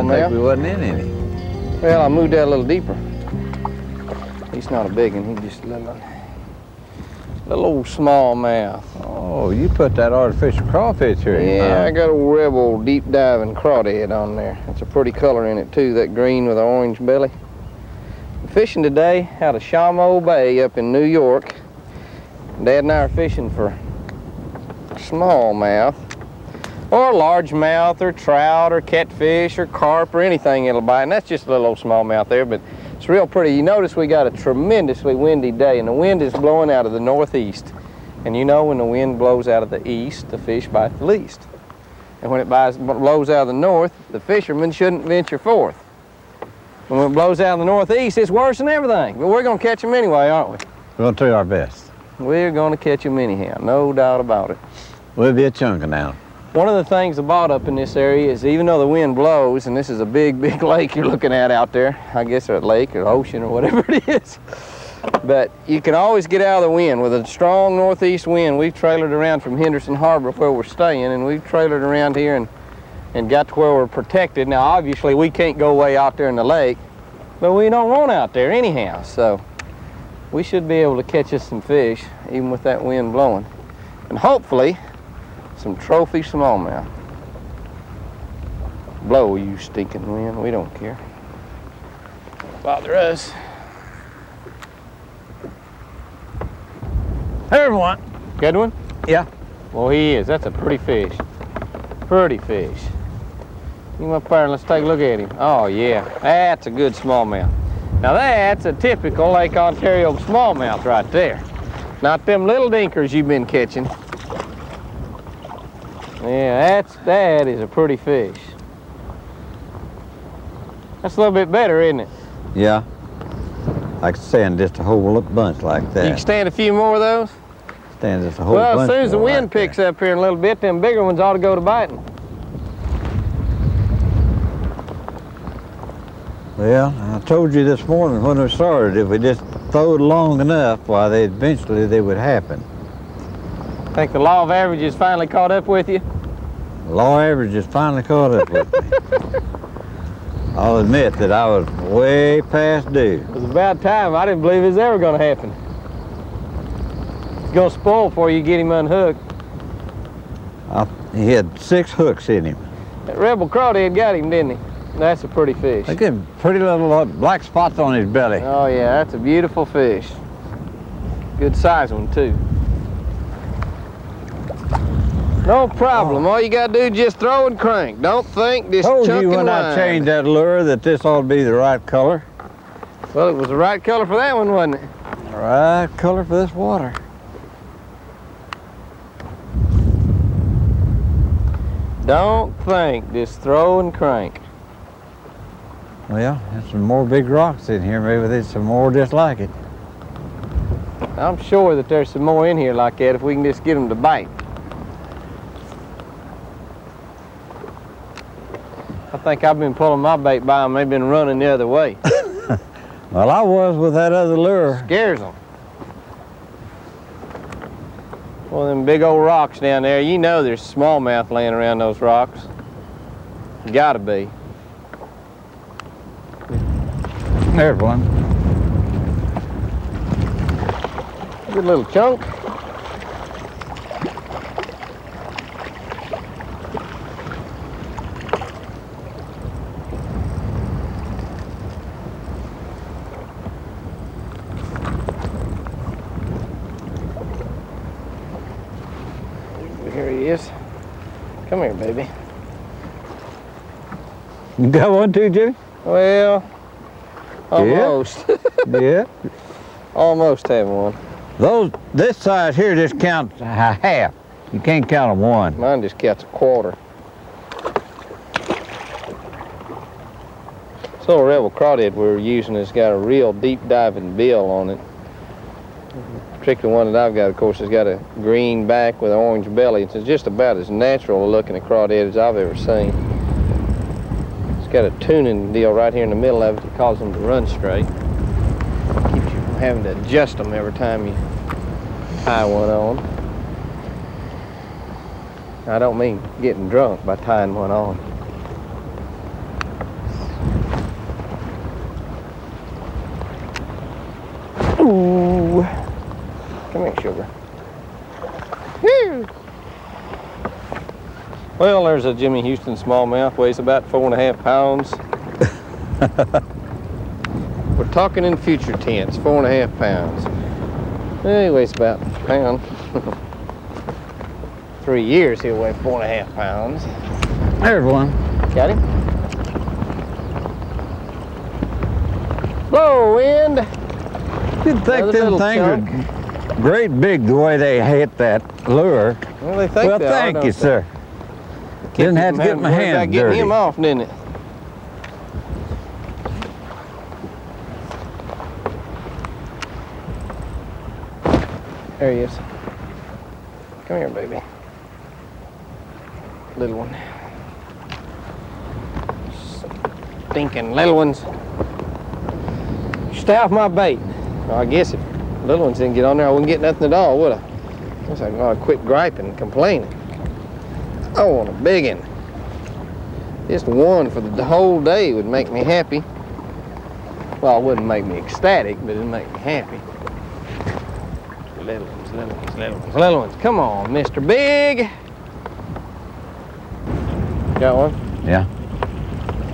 smallmouth. We wasn't in any. Well, I moved that a little deeper. He's not a big one, he's just a little old smallmouth. Oh, you put that artificial crawfish here. Yeah, I got a rebel deep diving crawdad on there. It's a pretty color in it too, that green with the orange belly. I'm fishing today out of JHO Bay up in New York. Dad and I are fishing for smallmouth, or largemouth, or trout, or catfish, or carp, or anything it'll bite. And that's just a little old smallmouth there, but it's real pretty. You notice we got a tremendously windy day, and the wind is blowing out of the northeast. And you know when the wind blows out of the east, the fish bite the least. And when it blows out of the north, the fishermen shouldn't venture forth. When it blows out of the northeast, it's worse than everything. But we're going to catch them anyway, aren't we? We're going to do our best. We're going to catch them anyhow, no doubt about it. We'll be a chunking now. One of the things about up in this area is even though the wind blows, and this is a big, big lake you're looking at out there, I guess a lake or ocean or whatever it is, but you can always get out of the wind. With a strong northeast wind, we've trailered around from Henderson Harbor where we're staying, and we've trailered around here and got to where we're protected. Now obviously we can't go way out there in the lake, but we don't want out there anyhow, so we should be able to catch us some fish even with that wind blowing, and hopefully some trophy smallmouth. Blow, you stinking wind, we don't care. Bother us. Hey everyone. Good one? Yeah. Well, he is. That's a pretty fish. Pretty fish. You come up there and let's take a look at him. Oh yeah, that's a good smallmouth. Now that's a typical Lake Ontario smallmouth right there. Not them little dinkers you've been catching. Yeah, that is a pretty fish. That's a little bit better, isn't it? Yeah. I could stand just a whole bunch like that. You can stand a few more of those? Stand just a whole bunch. Well, as soon as the wind like picks that. up here in a little bit, them bigger ones ought to go to biting. Well, I told you this morning when we started, if we just throw it long enough, why eventually they would happen. Think the law of averages finally caught up with you? The law average has finally caught up with me. I'll admit that I was way past due. It was about time. I didn't believe it was ever going to happen. It's going to spoil before you get him unhooked. He had 6 hooks in him. That rebel crawdad got him, didn't he? That's a pretty fish. They get pretty little black spots on his belly. Oh yeah, that's a beautiful fish. Good size one too. No problem. All you gotta do is just throw and crank. Don't think, just Told chunk you when and I wind. changed that lure that this ought to be the right color. Well, it was the right color for that one, wasn't it? The right color for this water. Don't think, just throw and crank. Well, there's some more big rocks in here. Maybe there's some more just like it. I'm sure that there's some more in here like that if we can just get them to bite. I think I've been pulling my bait by them. They've been running the other way. Well, I was with that other lure. Scares them. One of them big old rocks down there. You know there's smallmouth laying around those rocks. Gotta be. There's one. Good little chunk. Here he is. Come here, baby. You got one too, Jimmy? Well, almost. Yeah. Almost have one. This size here just counts half. You can't count them one. Mine just counts a quarter. This little rebel crawdad we were using has got a real deep diving bill on it. Particularly one that I've got, of course, has got a green back with an orange belly. It's just about as natural looking a crawdad as I've ever seen. It's got a tuning deal right here in the middle of it that causes them to run straight. Keeps you from having to adjust them every time you tie one on. I don't mean getting drunk by tying one on. Come here, sugar. Woo! Well, there's a Jimmy Houston smallmouth, weighs about 4.5 pounds. We're talking in future tense, 4.5 pounds. Well, he weighs about a pound. 3 years he'll weigh 4.5 pounds. There's one. Got him? Blow, wind. You'd think them things are great big the way they hit that lure. Well, they think well, they are, thank don't you, they? sir. Didn't have to get my hands getting dirty. him off, didn't it? There he is. Come here, baby. Little one. Stinking little ones. Stay off my bait. Well, I guess if little ones didn't get on there, I wouldn't get nothing at all, would I? Guess I gotta quit griping and complaining. I want a big one. Just one for the whole day would make me happy. Well, it wouldn't make me ecstatic, but it'd make me happy. Little ones, little ones, little ones, little ones. Come on, Mr. Big. Got one? Yeah,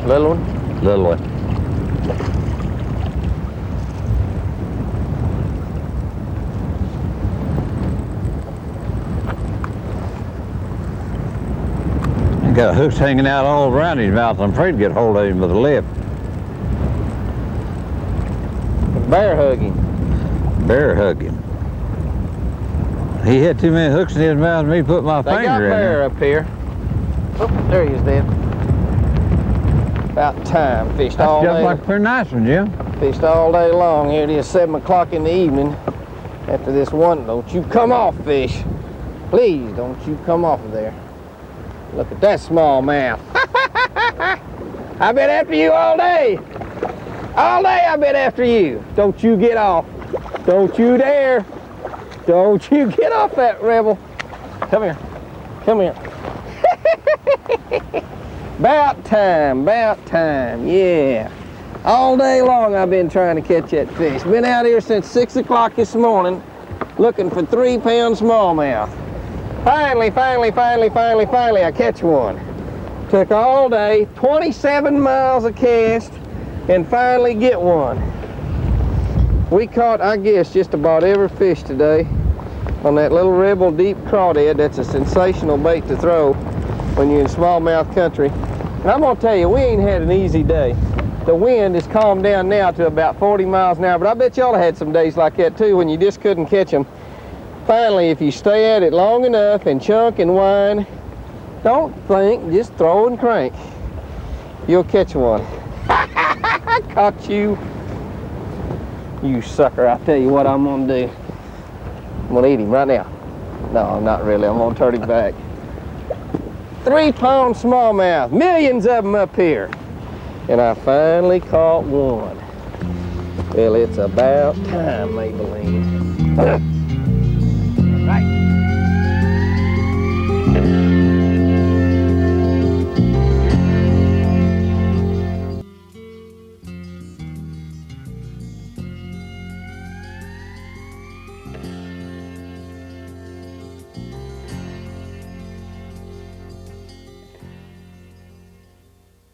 Little one? little one. He got hooks hanging out all around his mouth. I'm afraid to get hold of him with a lip. Bear hugging. Bear hugging. He had too many hooks in his mouth and me put my They got finger in bear there. up here. Oh, there he is, Dad. About time. Fished all That's just day. like a pretty nice one, Jim. Fished all day long. Here it is, 7 o'clock in the evening. After this one, don't you come off, fish. Please, don't you come off of there. Look at that smallmouth. I've been after you all day. All day I've been after you. Don't you get off. Don't you dare. Don't you get off that rebel. Come here. Come here. About time, yeah. All day long I've been trying to catch that fish. Been out here since 6 o'clock this morning looking for 3-pound smallmouth. Finally, I catch one. Took all day, 27 miles of cast, and finally get one. We caught, I guess, just about every fish today on that little rebel deep crawdad. That's a sensational bait to throw when you're in smallmouth country. And I'm gonna tell you, we ain't had an easy day. The wind has calmed down now to about 40 miles an hour, but I bet y'all had some days like that too when you just couldn't catch them. Finally, if you stay at it long enough and chunk and whine, don't think, just throw and crank. You'll catch one. I caught you. You sucker, I tell you what I'm gonna do. I'm gonna eat him right now. No, I'm not really, I'm gonna turn him back. 3-pound smallmouth, millions of them up here. And I finally caught one. Well, it's about time, Maybelline. Right.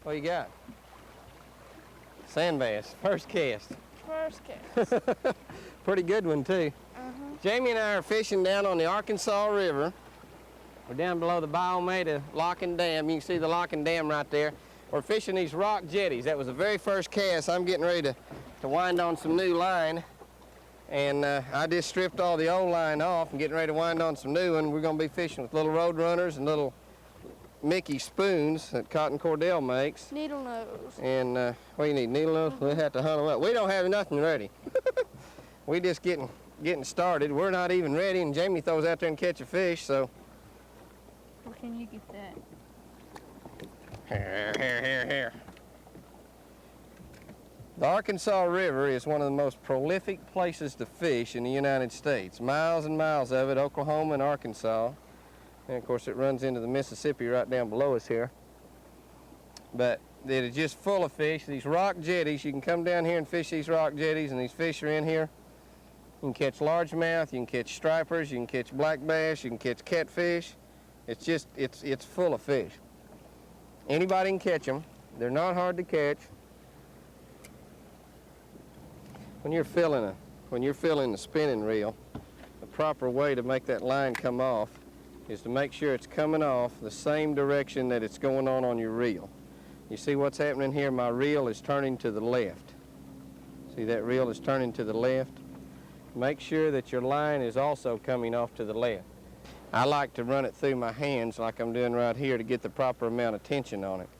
What you got? Sand bass, first cast. First cast. Pretty good one too. Jamie and I are fishing down on the Arkansas River. We're down below the Biomeda Lock and Dam. You can see the Lock and Dam right there. We're fishing these rock jetties. That was the very first cast. I'm getting ready to wind on some new line. And I just stripped all the old line off and getting ready to wind on some new one. We're gonna be fishing with little road runners and little Mickey spoons that Cotton Cordell makes. Needle nose. And what do you need, needle nose? We'll have to hunt them up. We don't have nothing ready. We just getting started. We're not even ready, and Jamie throws out there and catch a fish, so. Where can you get that? Here. The Arkansas River is one of the most prolific places to fish in the United States. Miles and miles of it, Oklahoma and Arkansas. And of course it runs into the Mississippi right down below us here. But it is just full of fish. These rock jetties, you can come down here and fish these rock jetties, and these fish are in here. You can catch largemouth, you can catch stripers, you can catch black bass, you can catch catfish. It's just, it's full of fish. Anybody can catch them. They're not hard to catch. When you're filling the spinning reel, the proper way to make that line come off is to make sure it's coming off the same direction that it's going on your reel. You see what's happening here? My reel is turning to the left. See that reel is turning to the left? Make sure that your line is also coming off to the left. I like to run it through my hands like I'm doing right here to get the proper amount of tension on it.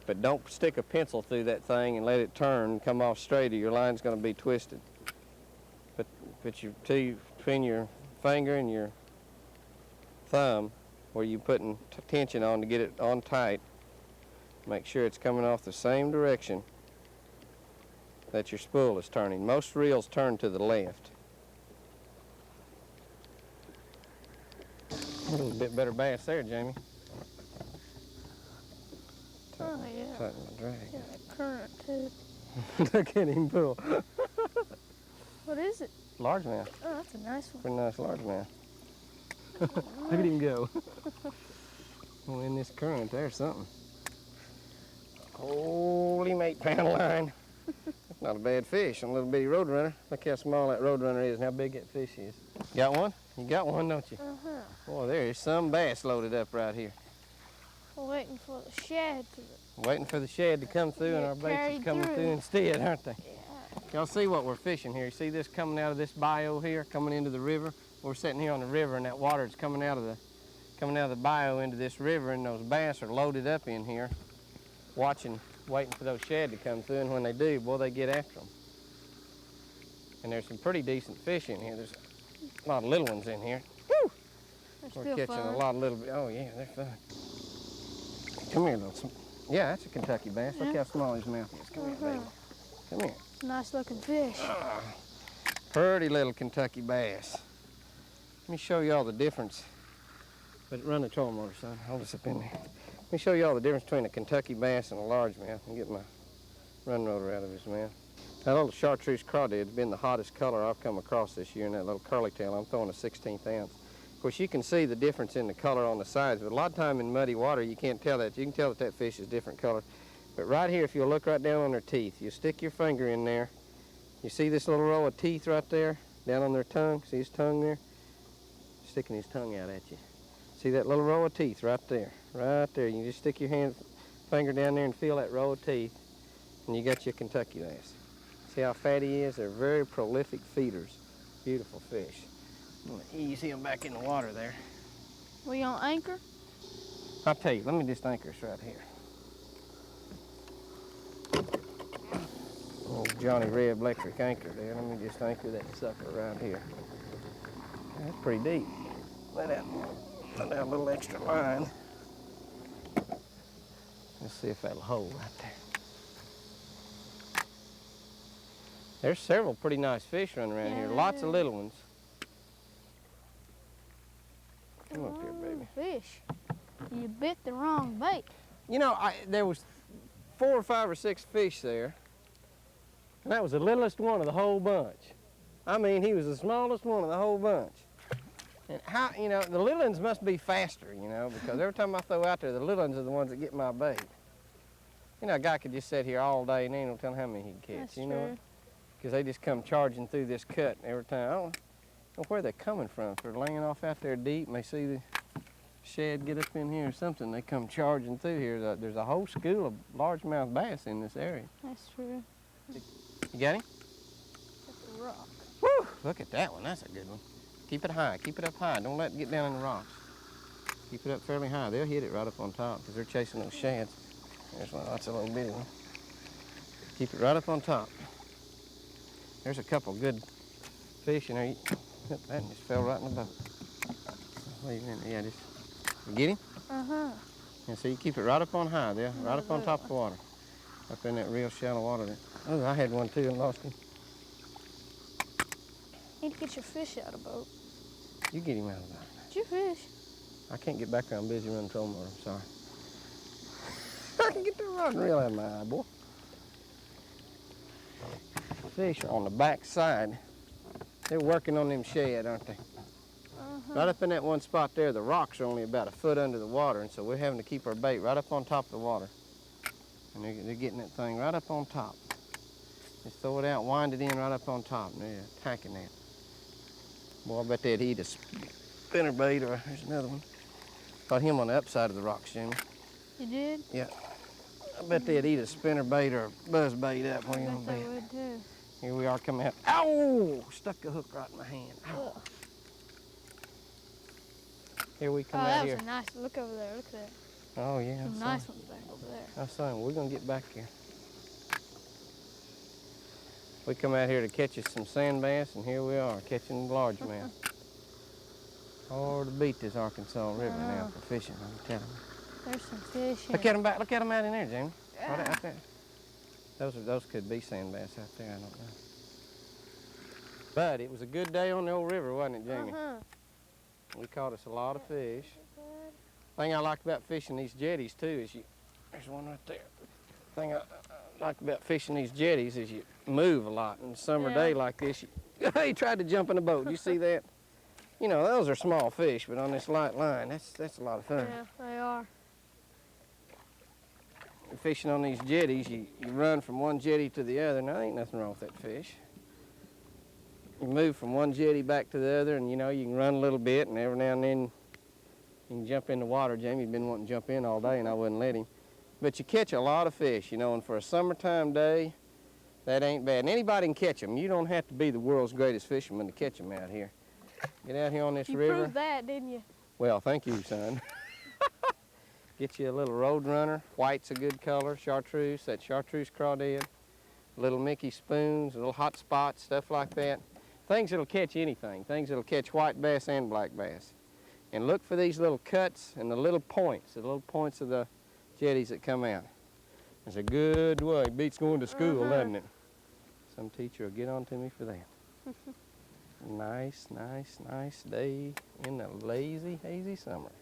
But don't stick a pencil through that thing and let it turn and come off straight or your line's going to be twisted. Put your teeth between your finger and your thumb where you're putting tension on to get it on tight. Make sure it's coming off the same direction that your spool is turning. Most reels turn to the left. A little bit better bass there, Jamie. Oh, yeah. Tighten my drag. Yeah, that current, too. Look at him pull. What is it? Largemouth. Oh, that's a nice one. Pretty nice largemouth. Look at him go. Well, in this current, there's something. Holy 8-pound line. That's not a bad fish on a little bitty roadrunner. Look how small that roadrunner is and how big that fish is. Got one? You got one, don't you? Uh-huh. Boy, there is some bass loaded up right here. We're waiting for the shad to... Waiting for the shad to come through, and our baits are coming through instead, aren't they? Yeah. Y'all see what we're fishing here? You see this coming out of this bayou here, coming into the river? We're sitting here on the river, and that water is coming out of the bayou into this river, and those bass are loaded up in here, waiting for those shad to come through, and when they do, boy, they get after them. And there's some pretty decent fish in here. There's a lot of little ones in here. Woo! We're catching a lot of little, oh yeah, they're fun. Come here, little, yeah, that's a Kentucky bass. Look how small his mouth is. Come here, baby. Come here. Nice looking fish. Pretty little Kentucky bass. Let me show you all the difference. But run the trolling motor, son. Hold this up in there. Let me show you all the difference between a Kentucky bass and a largemouth. And get my run rotor out of his mouth. That little chartreuse crawdad's been the hottest color I've come across this year in that little curly tail. I'm throwing a 16th ounce. Of course, you can see the difference in the color on the sides, but a lot of time in muddy water, you can't tell that. You can tell that fish is different color. But right here, if you'll look right down on their teeth, you stick your finger in there. You see this little row of teeth right there, down on their tongue? See his tongue there? Sticking his tongue out at you. See that little row of teeth right there? Right there. You just stick your finger down there and feel that row of teeth, and you got your Kentucky bass. See how fat he is? They're very prolific feeders. Beautiful fish. I'm gonna ease him back in the water there. We on anchor? I'll tell you, let me just anchor us right here. Old Johnny Reb electric anchor there. Let me just anchor that sucker right here. That's pretty deep. Let out a little extra line. Let's see if that'll hold right there. There's several pretty nice fish running around here. Lots of little ones. Come up here, baby. Fish. You bit the wrong bait. You know, there was 4 or 5 or 6 fish there, and that was the littlest one of the whole bunch. I mean, he was the smallest one of the whole bunch. And how, you know, the little ones must be faster, you know, because every time I throw out there, the little ones are the ones that get my bait. You know, a guy could just sit here all day and ain't no telling how many he can catch, That's you know? true. Because they just come charging through this cut every time. I don't know where they're coming from. If they're laying off out there deep and they see the shad get up in here or something, they come charging through here. There's a whole school of largemouth bass in this area. That's true. You got him? That's a rock. Woo! Look at that one. That's a good one. Keep it high. Keep it up high. Don't let it get down in the rocks. Keep it up fairly high. They'll hit it right up on top because they're chasing those shads. There's one. That's a little bitty one. Keep it right up on top. There's a couple good fish in there. That just fell right in the boat. Leave it in there. Yeah, just. You get him? Uh-huh. Yeah, so you keep it right up on high there, right up on top of the water. Up in that real shallow water there. Oh, I had one too and lost him. Need to get your fish out of the boat. You get him out of the boat. Get your fish. I can't get back there. I'm busy running trolling motor. I'm sorry. I can get the rod and reel out of my eye, boy. Fish are on the back side They're working on them shad, aren't they? Right up in that one spot there, the rocks are only about a foot under the water, and so we're having to keep our bait right up on top of the water. And they're getting that thing right up on top. Just throw it out, wind it in right up on top, and they're attacking that. Boy, I bet they'd eat a spinnerbait, or there's another one. Caught him on the upside of the rocks, Jimmy. You did? Yeah. I bet they'd eat a spinnerbait or a buzzbait up I when you bet on they bait. would too. Here we are coming out. Ow! Stuck a hook right in my hand. Ow. Ugh. Here we come Oh, out that here. was a nice, look over there, look at that. Oh, yeah. Some nice ones back over there. I was saying, we're going to get back here. We come out here to catch us some sand bass, and here we are, catching largemouth. Oh, to beat this Arkansas River now for fishing, I'm telling you. There's some fish in Look at them back. Look at them out in there, Jamie. Yeah. Right out there. Those could be sand bass out there, I don't know. But it was a good day on the old river, wasn't it, Jamie? We caught us a lot of fish. Thing I like about fishing these jetties too is there's one right there. Thing I like about fishing these jetties is you move a lot. In a summer day like this, he tried to jump in a boat. You see that? You know, those are small fish, but on this light line, that's a lot of fun. Yeah, they are. Fishing on these jetties, you run from one jetty to the other. Now, there ain't nothing wrong with that fish. You move from one jetty back to the other, and you know, you can run a little bit, and every now and then you can jump in the water. Jamie's been wanting to jump in all day, and I wouldn't let him. But you catch a lot of fish, you know, and for a summertime day, that ain't bad. And anybody can catch them. You don't have to be the world's greatest fisherman to catch them out here. Get out here on this river. You proved that, didn't you? Well, thank you, son. Get you a little road runner. White's a good color. Chartreuse, that chartreuse crawdad. Little Mickey spoons, little hot spots, stuff like that. Things that'll catch anything. Things that'll catch white bass and black bass. And look for these little cuts and the little points of the jetties that come out. It's a good way. Beats going to school, doesn't it? Some teacher will get on to me for that. Nice, nice, nice day in the lazy, hazy summer.